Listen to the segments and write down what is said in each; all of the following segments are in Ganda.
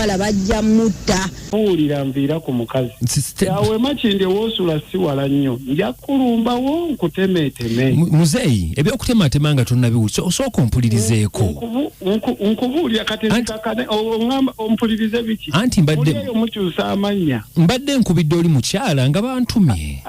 omukyala bajja mutta. Buulira nviira ku mukazi. Yawe makinde woosula si wala nnyo. Nja kulumbawo nkutemeeteme. Muzeeyi eby'okutematema nga tonnabiwulira osooka ompulirizeeko. Nkubuulira kati nkakane oŋŋamba ompulirize biki. Anti mbadde mukyusa amannya. Mbadde nkubidde oli mukyala nga bantumye.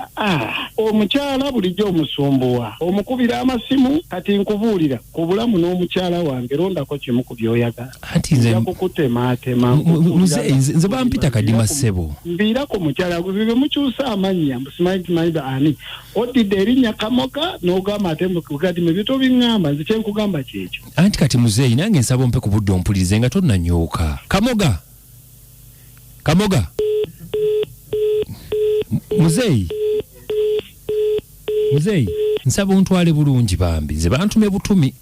Omukyala bulijjo omusumbuwa. Omukubira amasimu kati nkubuulira ku bulamu n'omukyala wange rondako kimu ku by'oyagala. Anti nze kukutematema. Muzeeyi nze bampita kadima ssebo. Mbiira ku mukyala gwe mukyusa amannya mbusimanyi ani. Odidde erinnya Kamoga n'ogamba ate mukati mu bito biŋŋamba nze kyenkugamba kyekyo. Anti kati muzeeyi nange nsaba ompe ku budde ompulirize nga tonnanyooka. Kamoga Muzeeyi nsaba ontwale bulungi bambi nze bantume butumi.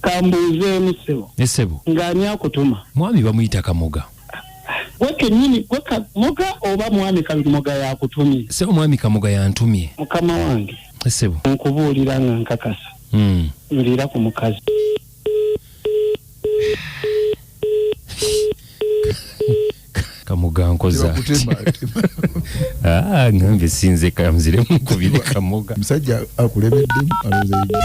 Kambuuzeemu ssebo. Essebo ng'ani akutuma? Mwami bamuyita Kamoga. Gwe kennyini gwe Kamoga oba mwami Kamoga yakutumye? Ssebo mwami Kamoga yantumye. Mukama wange Essebo nkubuulira nga nkakasa. Nviira ku mukazi. Kamoga nkoza ngambe sinze kamzire mukubire Kamoga. Musajja akulebeddemu alowooza igwe.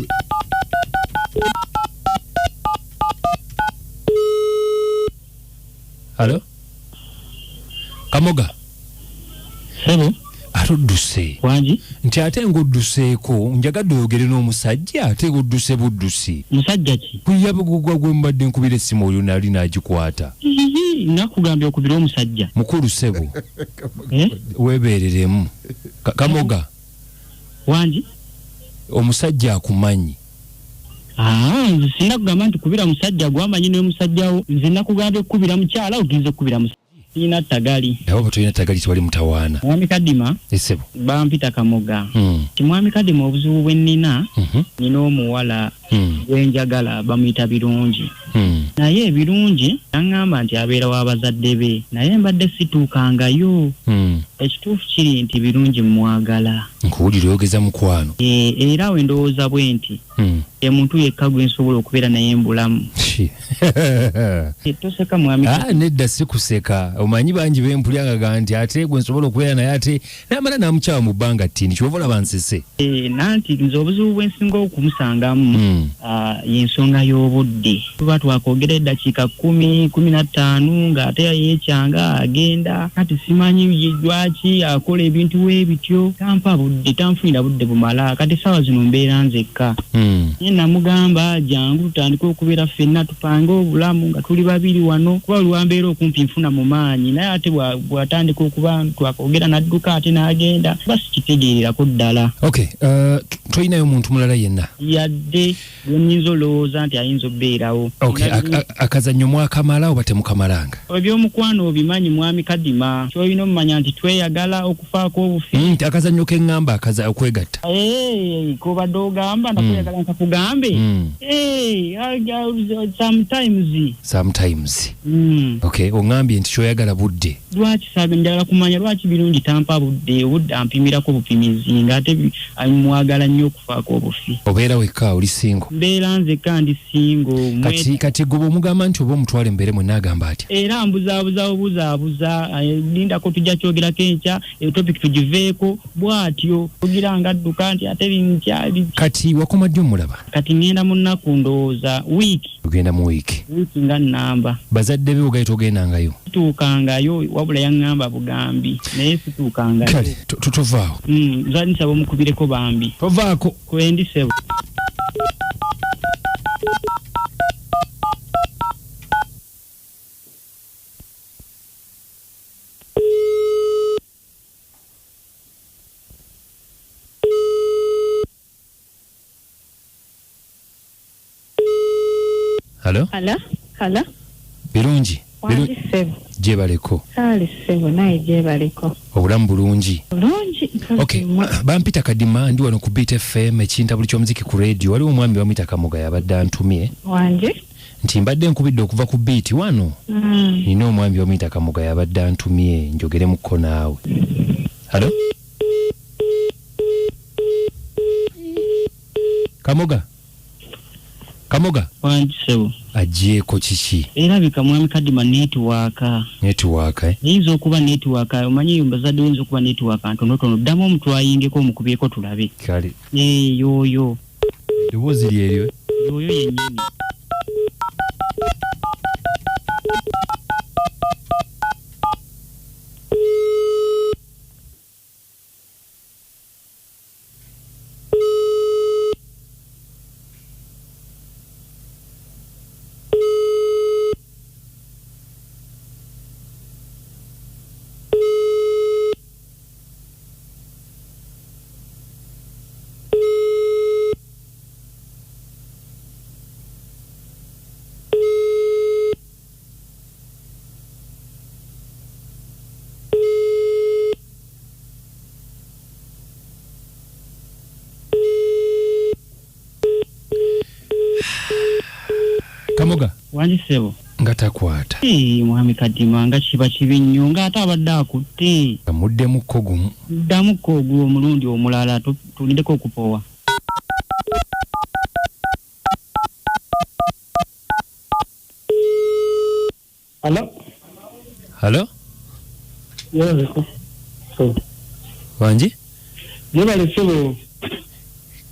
Halo Kamoga. Hello. Atudduse. Wangi? Nti ate ng'odduseeko njagadde oyogere n'omusajja ate ng'odduse buddusi. Musajja ki? Kuyabe gugwa gwe mbadde nkubira essimu oyo nali n'agikwata. Nakugambye okubira omusajja. Mukulu ssebo. Weebeereremu. Kamoga. Wangi? Omusajja akumanyi. Nze sinna kugamba nti kubira musajja gwamanyi n'omusajjawo. Nze nakugambye okukubira mukyala ogenze okukubira musajja. Sina tagali. Abo tulina tagali twali mutawaana. Mwami Kadima. Essebo. Bampita Kamoga. Mwami Kadima obuzibu bwe nnina. Nina omuwala gwenjagala bamuyita Birungi. Naye Birungi yaŋŋamba nti abeera w'abazadde be. Naye mbadde situukangayo. Ekituufu kiri nti Birungi mwagala. Nkuwulira oyogeza mukwano. Era we ndowooza bwe nti ye muntu yekka gwe nsobola okubeera naye mbulamu. Toseka mwami. Nedda sikuseka. Omanyi bangi bempulyanga nti ate gwe nsobola okubeera naye ate n'amala n'amukyawa mu bbanga ttini kyova olaba nsese. Nanti nze obuzibu bwe nsinga okumusangamu y'ensonga y'obudde. Tuba twakwogera eddakiika 10-15 ng'ate yeekyanga agenda kati simanyi lwaki akola ebintu weebityo tampa budde tanfunira budde bumala kati sawa zino mbeera nzekka. Ye namugamba jangu tutandike okubeera ffenna tupange obulamu nga tuli babiri wano kuba olwambeera okumpi nfuna mu maanyi naye ate bw'atandika okuba twakwogera n'adduka ate n'agenda basi kitegeererako ddala. Okay, toyinayo omuntu mulala yenna? Yadde gwe nnyinza olowooza nti ayinza obbeerawo. Okay, akazannyo mwakamala oba temukamalanga? Ebyomukwano obimanyi mwami Kadima ky'olina omumanya nti tweyagala okufaako obufi. Akazannyo keŋŋamba okwegatta. Kobadde ogamba nakweyagala nkakugambe. Sometimes. Okay, oŋŋambye nti kyoyagala budde. Lwaki sabe njagala kumanya lwaki Birungi tampa budde ampimirako bupimizi ng'ate mwagala nnyo okufaako obufi. Obeera wekka oli singo? Mbeera nzekka ndi singo. Kati gwe omugamba nti oba omutwale mbeere mwenna agamba atya? Era mbuzaabuza lindako tujja kyogerako enkya topic tugiveeko bw'atyo kugira nga adduka nti ate binkyali. Kati wakoma ddi omulaba? Kati ngenda mu nnaku ndowooza wiiki. Ogenda mu wiiki nga nnamba. Bazadde be ogaye togendangayo? Situukangayo wabula yaŋŋamba bugambi naye situukangayo. Kale tovaawo. Nzali nsaba omukubireko bambi. Tovaako. Kwendi sebo. Halo. Birungi. Wangi sebo. Gyebaleko. Kale sebo naye gyebaleko. Obulamu bulungi. Bulungi. Okay, bampita Kadima ndi wano ku Beat FM ekinta buli ky'omuziki ku radio. Waliwo omwami bamuyita Kamoga yabadde antumye. Wangi. Nti mbadde nkubidde okuva ku Beat wano. Nina omwami bamuyita Kamoga yabadde antumye njogeremukko naawe. Halo? Kamoga? Kamoga wangi sebo agyeko kiki erabika mwami Kadima network yinza okuba network omanyi bazadde yinza okuba network ntonotono ddamu omutwayingeko omukubyeko tulabe kale yoyo eddoboozi lyeryo yoyo yennyini Kamoga wangi sebo nga takwata mwami Kadima nga kiba kibi nnyo nga ate abadde akutte amuddemukko gumu ddamukko ogwo omulundi omulala tulindeko okupowa halo Yego. So. wangi Yebale sebo.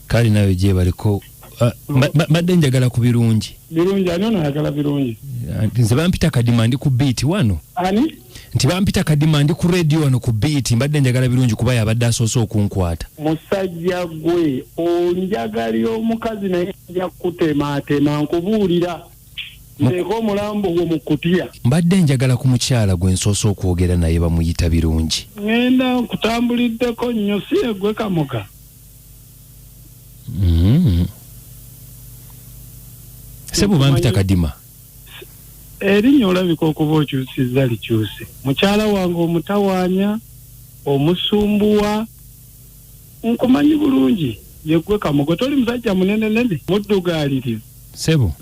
kali nawe gye baliko badde njagala ku birungi Ani onayagala birungi? Nze bampita Kadima ndi ku beat wano. Ani? Nti bampita Kadima ndi ku radio wano ku beat mbadde njagala birungi kuba yabadde asoose okunkwata. Musajja gwe onjagali omukazi naye nja kutematema nkubuulira. Nteeka omulambo gwo mu kutya. Mbadde njagala ku mukyala gwe nsoose okwogera naye bamuyita birungi. Ngenda nkutambuliddeko nnyo si egwe Kamoga. Sebo bampita Kadima. Erinnya olabika okuba okyusizza likyuse. Mukyala wange omutawaanya, omusumbuwa, nkumanyi bulungi. Yegwe Kamoga toli musajja munene nene. Muddugaalirivu. Sebo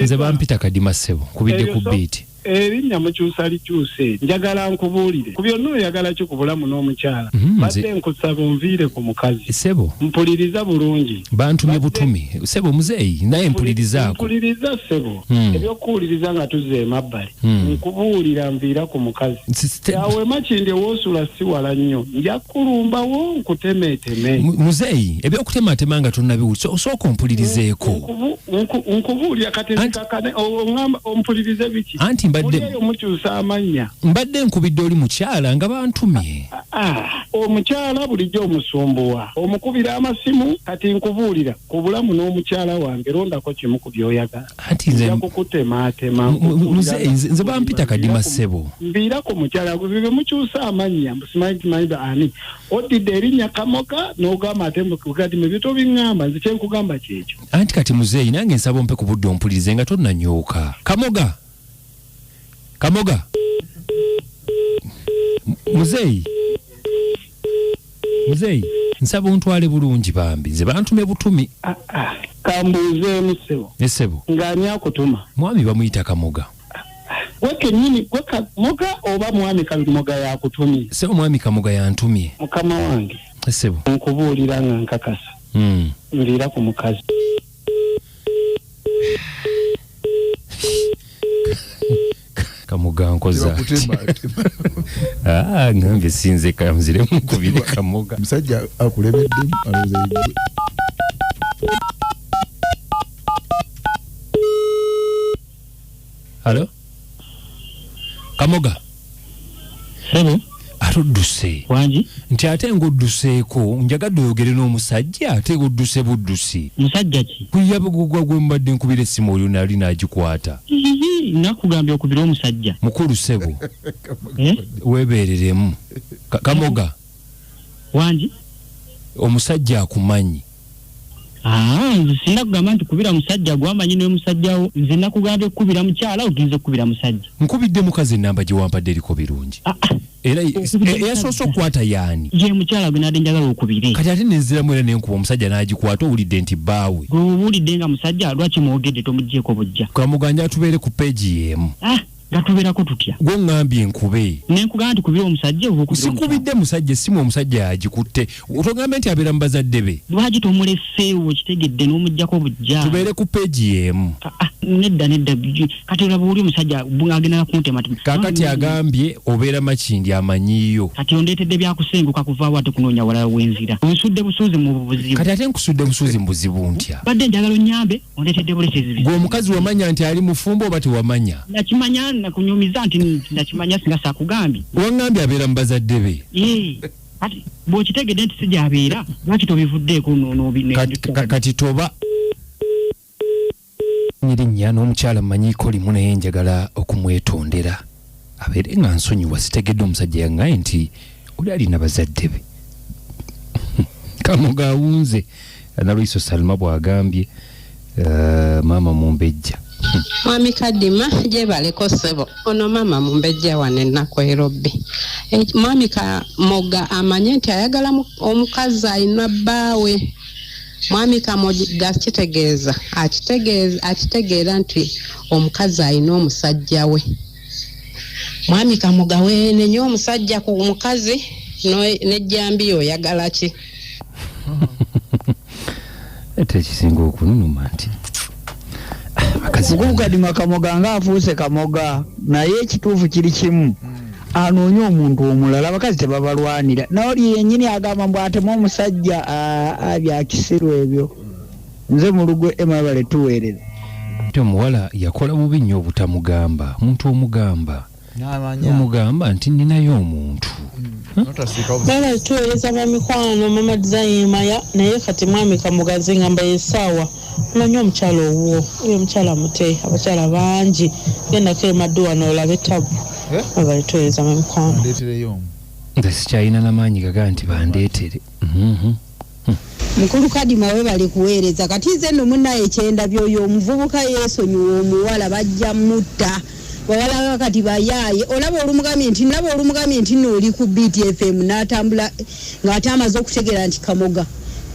nze bampita Kadima sebo kubidde ku beat. Erinnya mukyusa likyuse. Njagala nkubuulire. Ku byonna oyagala ki ku bulamu n'omukyala. Badde nkusaba onviire ku mukazi. Sebo mpuliriza bulungi. Bantumye butumi. Sebo muzeeyi naye mpulirizaako. Mpuliriza sebo. Ebyokuwuliriza nga tuzze emabbali. Nkubuulira nviira ku mukazi. Yawe makindi woosula si wala nnyo. Nja kulumbawo nkutemeeteme. Muzeeyi ebyokutematema nga tonnabiwulira osooka ompulirizeeko. Nkubuulira kati nkakane oŋŋamba ompulirize biki. Anti mukyusa amannya. Mbadde nkubidde oli mukyala nga bantumye. Omukyala bulijjo omusumbuwa. Omukubira amasimu kati nkubuulira ku bulamu n'omukyala wange londako kimu ku by'oyagala. Anti nze kukutematema. Nze bampita Kadima sebo. Mbiira ku mukyala gwe bibe mukyusa amannya simanyi ani. Odidde erinnya Kamoga n'ogamba ate Kadima ebyo tobiŋŋamba nze kye nkugamba kyekyo. Anti kati muzeeyi nange nsaba ompe ku budde ompulirize nga tonnanyooka. Kamoga muzeeyi nsaba ontwale bulungi bambi nze bantume butumi. Kambuuzeemu sebo. Sebo ng'ani akutuma? Mwami bamuyita Kamoga. Gwe kennyini gwe Kamoga oba mwami Kamoga yakutumye? Sebo mwami Kamoga yantumye. Mukama wange sebo nkubuulira nga nkakasa. Nviira ku mukazi. Kamoga nkoza ngambe sinze kamzire mukubire Kamoga. Musajja akulebeddemu alowooza igwe. Halo Kamoga. Sebo atudduse wangi nti ate ng'odduseeko njagadde oyogere n'omusajja ate ng'odduse buddusi. Musajja ki? Kuyabugugwa gwe mbadde nkubira essimu olyo nali n'agikwata. Nakugambye okubira omusajja mukulu sebo. Weebereremu Kamoga wangi omusajja akumanyi. Nze sinna kugamba nti kubira musajja gwamanyi n'omusajjawo. Nze nakugambye okukubira mukyala ogenza okukubira musajja. Nkubidde mukazi enamba gye wampadde eriko birungi. Era eyasoose okukwata yaani? Ye mukyala gwe nadde njagala okubire. Kati ate nenziramu era nenkuba omusajja n'agikwata owulidde nti bbaawe. Gwe owulidde nga musajja lwaki mwogedde tomuggyeko bujja? Kamuganja atubeere ku peegi y'emu. gatubeerako tutya gwe ngambye nkube nenkugamba nti kubira omusajja oba sikubidde musajja simu omusajja agikutte otogambe nti abeera mu bazadde be lwaki tomulesseewo kitegedde n'omuggyako bujja tubeere ku peegi y'emu nedda kati olaba oli omusajja agenda kuntema kakati agambye obeera makindi amanyiyo kati ondeetedde byakusenguka kuvaawo ate kunoonya walala w'enzira onsudde busuuzi mu buzibu kati ate nkusudde busuuzi mu buzibu ntya badde njagala onyambe ondeetedde bulesezi gwe omukazi wamanya nti ali mufumbo oba tewamanya nakimanya nakunyumiza nti nakimanya singa saakugambye wangambye abeera mu bazadde be kati bw'okitegedde nti sijaabeera lwaki tobivuddeeko kati toba nyirinya n'omukyala mmanyiiko limu naye njagala okumwetondera abeere nga nsonyiwa sitegedde omusajja yangaye nti oli alina bazadde be kamoga awunze analwiso salma bw'agambye maama mumbejja mwami kadima gyebaleko ssebo ono maama mumbejja wane nakwerobbi mwami kamoga amanye nti ayagala omukazi alina bbaawe mwami kamoga akitegeera nti omukazi alina omusajja we mwami kamoga weenenya omusajja ku mukazi nejjambi oyagala ki ate ekisinga okununuma nti Mukukadima kamoga nga afuuse kamoga naye ekituufu kiri kimu anoonya omuntu omulala abakazi tebabalwanira naoli yennyini agamba mbu atemu omusajja byakisiru ebyo nze mu lugwe emabale tuweerere omuwala yakola bubi nnyo obutamugamba omuntu omugamba nti ninayo omuntu bala tuweereza bamikwano mama dizayimaya naye kati mwami kamugazi ngamba yesaawa olanya omukyala owuwo oyo omukyala mute abakyala bangi genda kemadduwa noolaba ettabu bala tuweereza bamikwano nze sikyalina n'amaanyi gaga nti bandeetere mukulu kadima we bali kuweereza kati nze nno munnaye ekyenda byoyo omuvubuka yeesonyiwa omuwala bajja mutta bawala kati bayaaye olaba olumugambye nti nooli ku BTFM n'atambula ng'atamaze okutegeera nti kamoga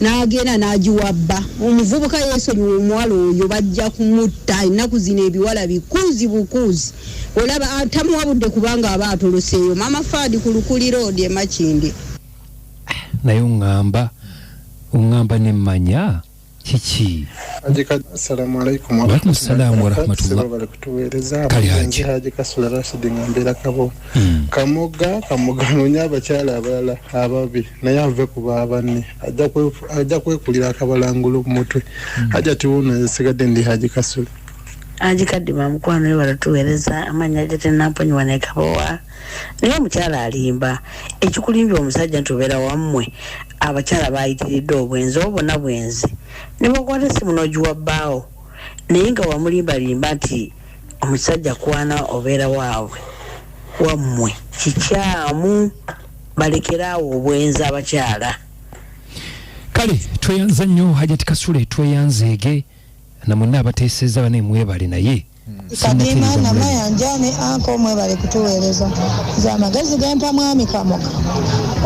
n'agenda n'agiwabba omuvubuka yeesonyiwa omuwala oyo bajja kumutta ennaku zino ebiwala bikuuzi bukuuzi olaba tamuwabudde kubanga aba atoloseeyo mama Fadi ku Lukuli Road e Makindi naye ongamba nemmanya kiki assalamu alaikum wa rahmatullah kali haji kasula Rashid ngambira kabo kamoga nonya abakyala abalala ababi naye ave ku babanne ajja kwekulira akabalangulu mu mutwe ajja tiwona sigadde ndi haji kasula Haji Kadima mukwano we balatuweereza amanya jete namponyiwa ne kabowa naye omukyala alimba ekikulimbye omusajja ntubeera wammwe abakyala bayitiridde obwenzi obona bwenzi ne bakwata essimu n'ogiwa bbaawo naye nga wamulimbalimba nti omusajja kwana obeera waabwe wammwe kikyamu balekeraawo obwenzi abakyala kale tweyanza nnyo Hajati Kasule tweyanzeege na mwenna abateeseza bane mwebale naye Kadima na mayanjane anko mwebale kutuweereza za magezi gempa mwami kamoga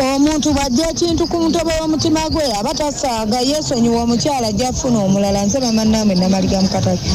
omuntu bajja ekintu ku mutobe w'omutima gwe abatasaaga yeesonyiwa omukyala jafuna omulala nze bamannamwe namaliga mukataki